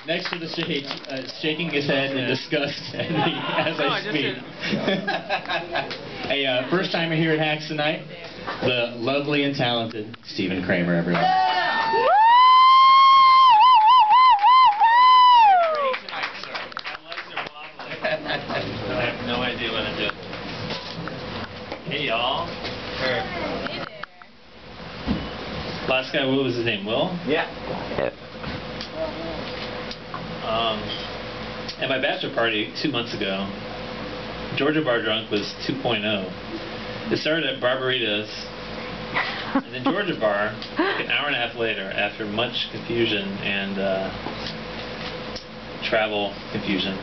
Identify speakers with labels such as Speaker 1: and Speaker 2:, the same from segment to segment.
Speaker 1: next to the stage, shaking his head in disgust at me as I speak. Hey, first timer here at Hacks tonight, the lovely and talented Stephen Cramer, everyone.
Speaker 2: I have no idea what I'm doing. Hey, y'all.
Speaker 3: Hey there.
Speaker 2: Last guy, what was his name? Will?
Speaker 3: Yeah.
Speaker 2: At my bachelor party 2 months ago, Georgia Bar Drunk was 2.0. It started at Barbaritas, and then Georgia Bar, an hour and a half later, after much confusion and travel confusion.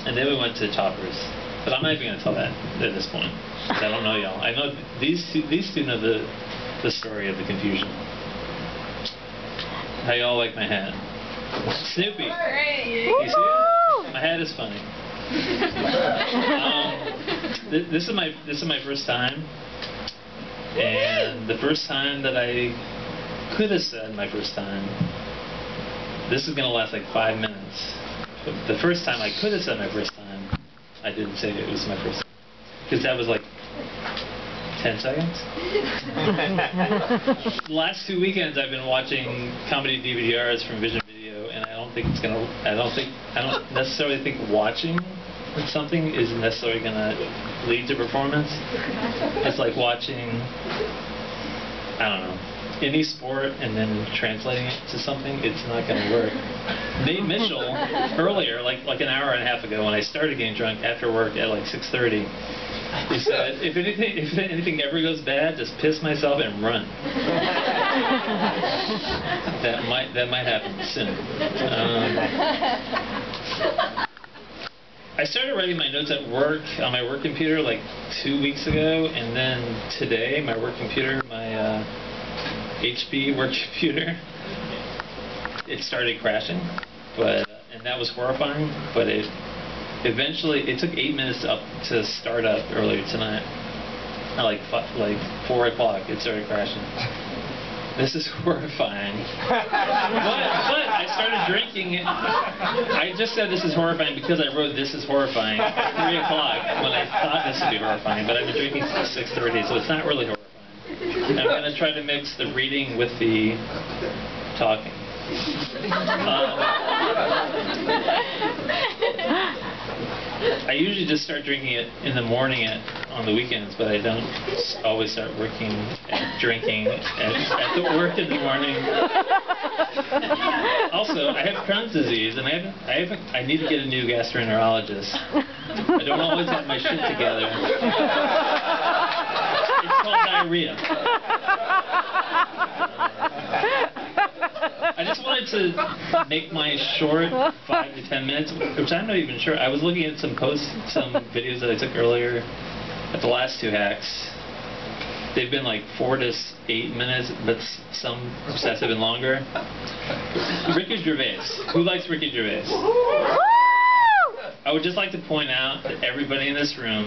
Speaker 2: And then we went to Toppers. But I'm not even going to tell that at this point, because I don't know y'all. I know these two know the story of the confusion. How y'all like my hat? Snoopy.
Speaker 4: Great.
Speaker 2: You see it? My hat is funny. This is my first time, and the first time that I could have said my first time. This is gonna last like 5 minutes. But the first time I could have said my first time, I didn't say it was my first time, because that was like 10 seconds. The last 2 weekends I've been watching comedy DVDRs from Vision Video, and I don't necessarily think watching something is necessarily gonna lead to performance. It's like watching, I don't know, any sport and then translating it to something. It's not gonna work. Nate Mitchell earlier, like an hour and a half ago, when I started getting drunk after work at like 6:30. He said, if anything ever goes bad, just piss myself and run. That might happen soon. I started writing my notes at work on my work computer like 2 weeks ago, and then today my work computer, my HP work computer, it started crashing, and that was horrifying. But it took 8 minutes to start up earlier tonight. At like 4 o'clock, it started crashing. This is horrifying. But I started drinking. I just said this is horrifying because I wrote this is horrifying at 3 o'clock when I thought this would be horrifying. But I've been drinking since 6:30, so it's not really horrifying. I'm going to try to mix the reading with the talking. I usually just start drinking it in the morning on the weekends, but I don't always start drinking at the work in the morning. Also, I have Crohn's disease, and I need to get a new gastroenterologist. I don't always have my shit together. It's called diarrhea. I just wanted to make my short 5 to 10 minutes, which I'm not even sure. I was looking at some videos that I took earlier at the last 2 hacks. They've been like 4 to 8 minutes, but some sets have been longer. Ricky Gervais. Who likes Ricky Gervais? I would just like to point out that everybody in this room,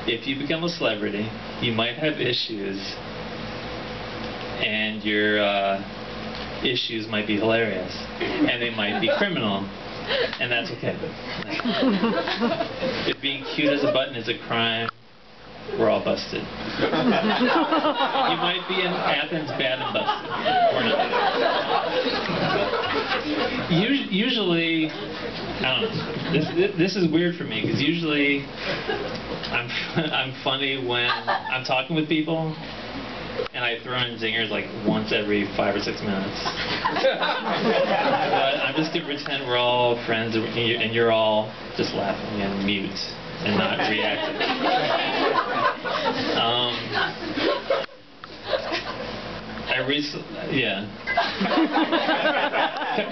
Speaker 2: if you become a celebrity, you might have issues, and your issues might be hilarious, and they might be criminal, and that's okay. If being cute as a button is a crime, we're all busted. You might be in Athens bad and busted, or not. Usually, I don't know, this is weird for me, because usually I'm funny when I'm talking with people, and I throw in zingers like once every 5 or 6 minutes. But I'm just going to pretend we're all friends, and you're all just laughing and mute and not reacting.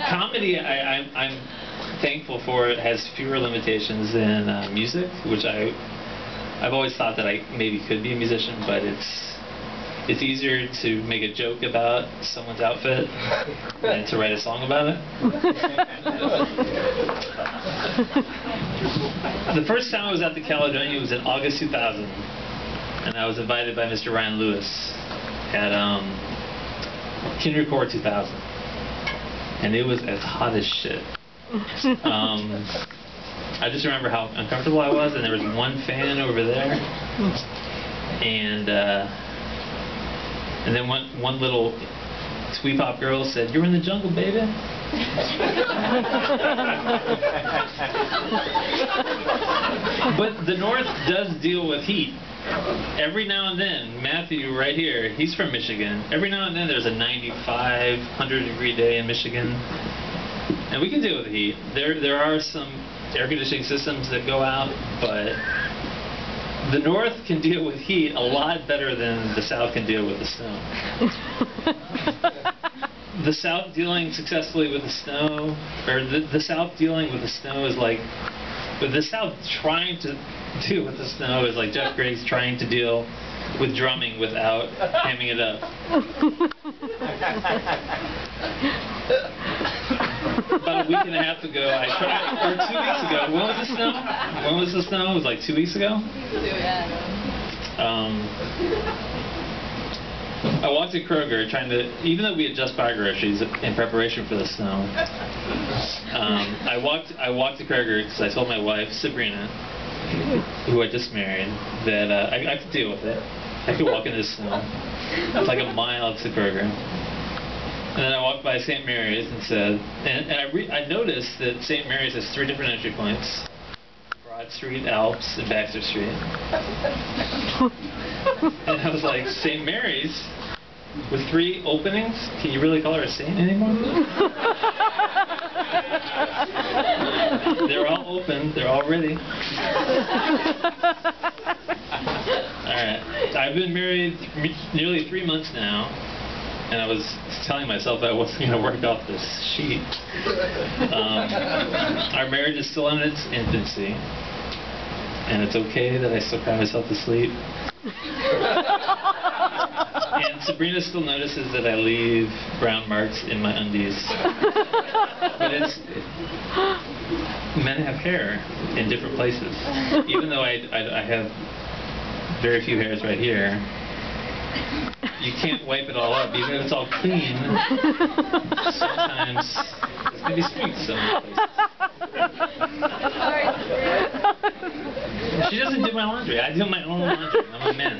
Speaker 2: Comedy, I'm thankful for it, has fewer limitations than music, which I've always thought that I maybe could be a musician, but it's easier to make a joke about someone's outfit than to write a song about it. The first time I was at the Caledonia was in August 2000, and I was invited by Mr. Ryan Lewis at Kindred Core 2000. and it was as hot as shit. I just remember how uncomfortable I was, and there was one fan over there, and then one little twee pop girl said, "You're in the jungle, baby." But the North does deal with heat. Every now and then, Matthew right here, he's from Michigan. Every now and then there's a 95, 100-degree day in Michigan. And we can deal with the heat. There are some air conditioning systems that go out, but the North can deal with heat a lot better than the South can deal with the snow. The South dealing successfully with the snow, or the South dealing with the snow is like, but the South trying to deal with the snow is like Jeff Griggs trying to deal with drumming without hamming it up. About a week and a half ago, I tried, or 2 weeks ago. When was the snow? When was the snow? It was like 2 weeks ago. I walked to Kroger trying to, even though we had just bought groceries in preparation for the snow, I walked to Kroger because I told my wife, Sabrina, who I just married, that I could deal with it. I could walk in the snow. It's like a mile to Kroger. And then I walked by St. Mary's and said, and I noticed that St. Mary's has 3 different entry points. Broad Street, Alps, and Baxter Street. And I was like, St. Mary's with 3 openings? Can you really call her a saint anymore? They're all open. They're all ready. Alright. I've been married nearly 3 months now, and I was telling myself I wasn't going to work off this sheet. Our marriage is still in its infancy, and it's okay that I still cry myself to sleep. And Sabrina still notices that I leave brown marks in my undies. But men have hair in different places. Even though I have very few hairs right here, you can't wipe it all up. Even if it's all clean, sometimes there's going to be streaks some places. She doesn't do my laundry. I do my own laundry. I'm a man.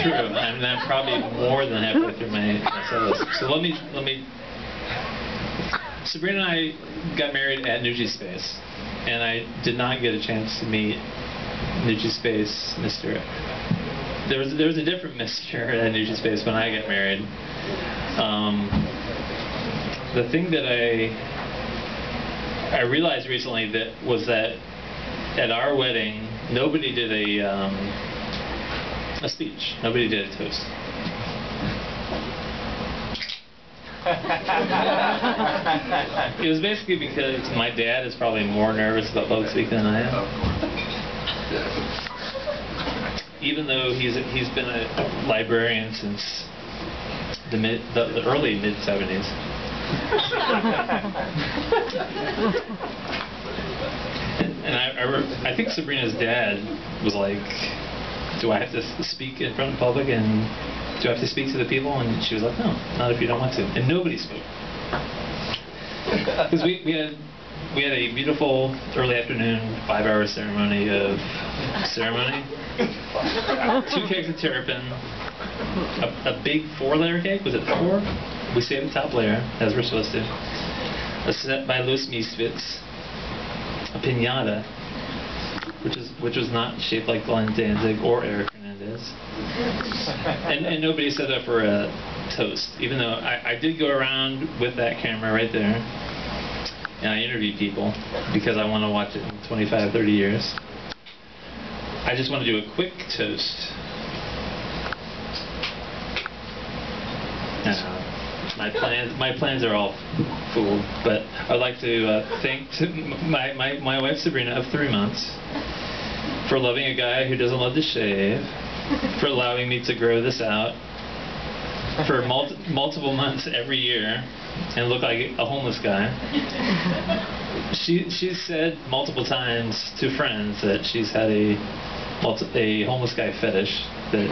Speaker 2: True. I'm probably more than halfway through my sentence. So let me. Sabrina and I got married at NutriSpace, and I did not get a chance to meet NutriSpace Mr. There was a different Mr. at NutriSpace when I got married. The thing that I realized recently was that at our wedding nobody did a speech. Nobody did a toast. It was basically because my dad is probably more nervous about public speaking than I am. Even though he's been a librarian since the early mid-70s. And I think Sabrina's dad was like, do I have to speak in front of the public, and do I have to speak to the people? And she was like, no, not if you don't want to. And nobody spoke. Because we had a beautiful early afternoon 5-hour ceremony. 2 cakes of terrapin, a big 4-layer cake. Was it 4? We saved the top layer, as we're supposed to. A set by Louis Misfits. A piñata, which was not shaped like Glenn Danzig or Eric Hernandez. And nobody set up for a toast, even though I did go around with that camera right there, and I interviewed people because I want to watch it in 25, 30 years. I just want to do a quick toast. My plans are all fooled, but I'd like to thank my wife Sabrina of 3 months for loving a guy who doesn't love to shave, for allowing me to grow this out for multiple months every year and look like a homeless guy. She's said multiple times to friends that she's had a homeless guy fetish. that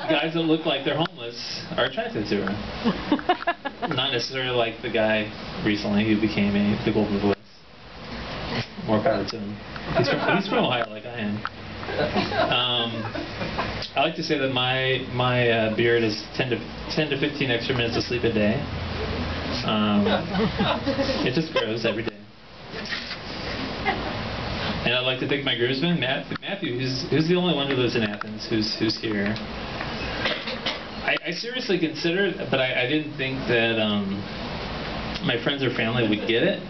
Speaker 2: guys that look like they're homeless are attracted to her. Not necessarily like the guy recently who became the Golden Voice. More power to him. He's from Ohio, like I am. I like to say that my beard is 10 to 15 extra minutes of sleep a day. It just grows every day. And I'd like to thank my groomsman, Matthew, who's the only one who lives in Athens, who's here. I seriously considered, but I didn't think that my friends or family would get it.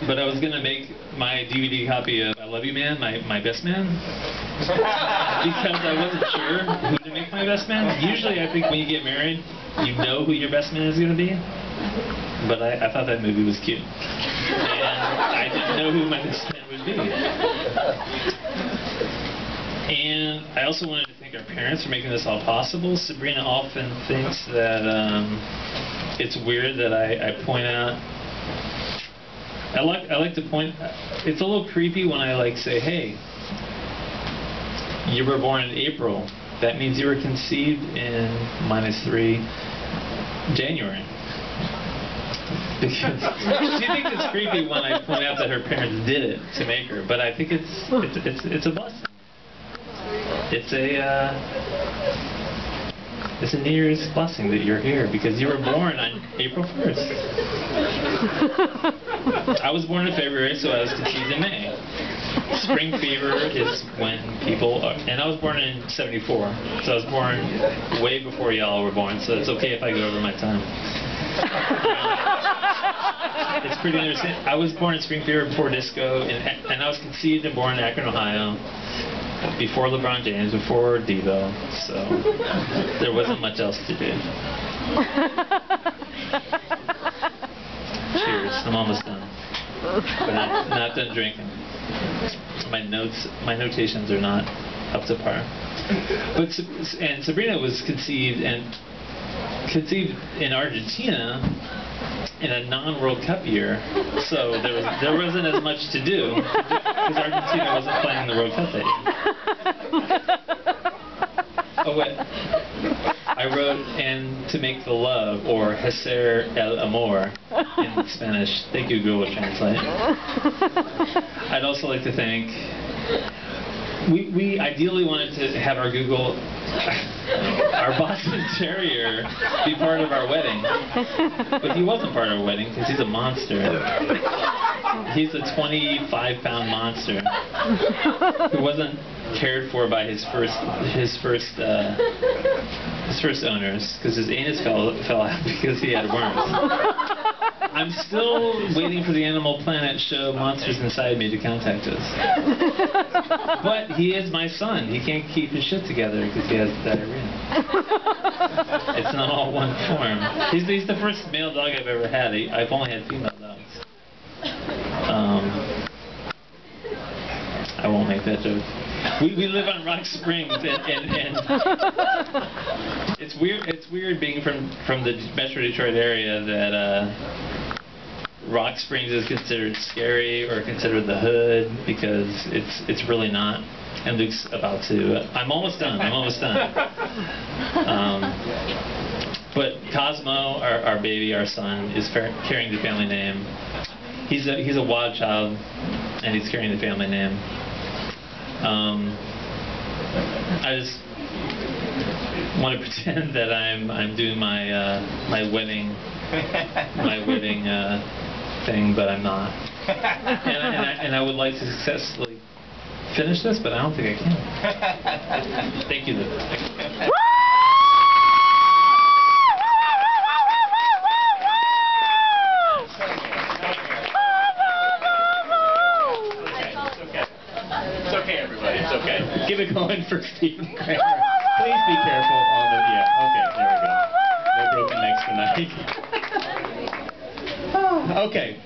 Speaker 2: But I was going to make my DVD copy of I Love You Man, my best man. Because I wasn't sure who to make my best man. Usually I think when you get married, you know who your best man is going to be. But I thought that movie was cute. And I didn't know who my best man would be. And I also wanted to thank our parents for making this all possible. Sabrina often thinks that it's weird that I point out. I like to point. It's a little creepy when I say, "Hey, you were born in April. That means you were conceived in -3 January." Because she thinks it's creepy when I point out that her parents did it to make her, but I think it's a blessing. It's a New Year's blessing that you're here because you were born on April 1st. I was born in February, so I was conceived in May. Spring fever is when people are, and I was born in '74, so I was born way before y'all were born, so it's okay if I go over my time. It's pretty interesting. I was born in spring fever before disco, and I was conceived and born in Akron, Ohio, before LeBron James, before Devo, so there wasn't much else to do. Cheers. I'm almost done. But I'm not done drinking. My notations are not up to par. But and Sabrina was conceived in Argentina in a non-World Cup year, so there wasn't as much to do because Argentina wasn't playing in the World Cup that year. Oh wait, I wrote "and to make the love" or "hacer el amor" in Spanish. Thank you, Google Translate. I'd also like to thank. We ideally wanted to have our Boston Terrier be part of our wedding, but he wasn't part of our wedding because he's a monster. He's a 25-pound monster who wasn't cared for by his first owners because his anus fell out because he had worms. I'm still waiting for the Animal Planet show Monsters Inside Me to contact us. But he is my son. He can't keep his shit together because he has diarrhea. It's not all one form. He's the first male dog I've ever had. I've only had female dogs. I won't make that joke. We live on Rock Springs, and it's weird. It's weird being from the Metro Detroit area that Rock Springs is considered scary or considered the hood because it's really not. And Luke's about to. I'm almost done. But Cosmo, our baby, our son, is carrying the family name. He's a wild child, and he's carrying the family name. I just want to pretend that I'm doing my wedding thing, but I'm not. And I would like to successfully finish this, but I don't think I can. Thank you, Luke. Give it going for Stephen Cramer. Please be careful on the. Yeah, okay, there we go. No broken necks tonight. Okay.